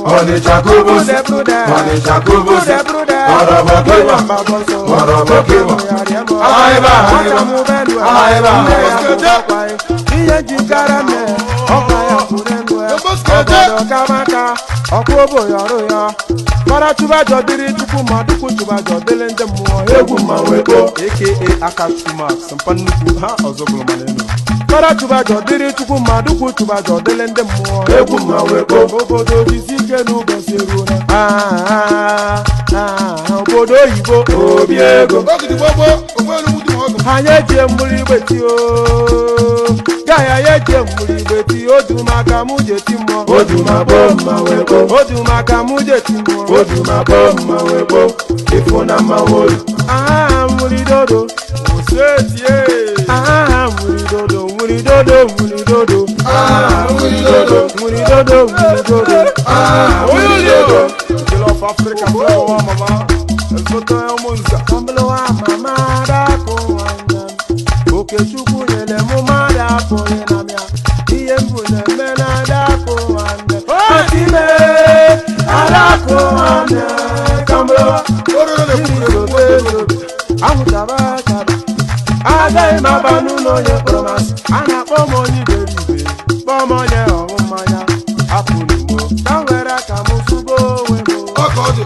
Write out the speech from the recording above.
On the Jacobus, Para chuba jodiri chuku maduku chuba jodele nde muo egu maweko aka akatuma sampanuku ha ozobolo maneno para chuba jodiri chuku maduku chuba jodele nde muo egu maweko obodo bizike nu goseru obodo yibo obiego ogidi gbogbo ogbonu mudu ogo anye je muri beti o gaya ye je muri beti odumaka muje timo odumabo maweko odumaka muje timo oduma bomma webo ifuna mawolo muridodo osetie muridodo muridodo muridodo muridodo muridodo kilo of Africa flow mama esoto emonza kamblo wa mama da ko wanya oke chuku yele mu mada ko na mia iye mbune mena da ko wanya otime ala ko wanya kamblo Adai mabanu no ye promise ana pomo ni beribe pomo ye omanya apulu mo tangera kamusugo wemo okodi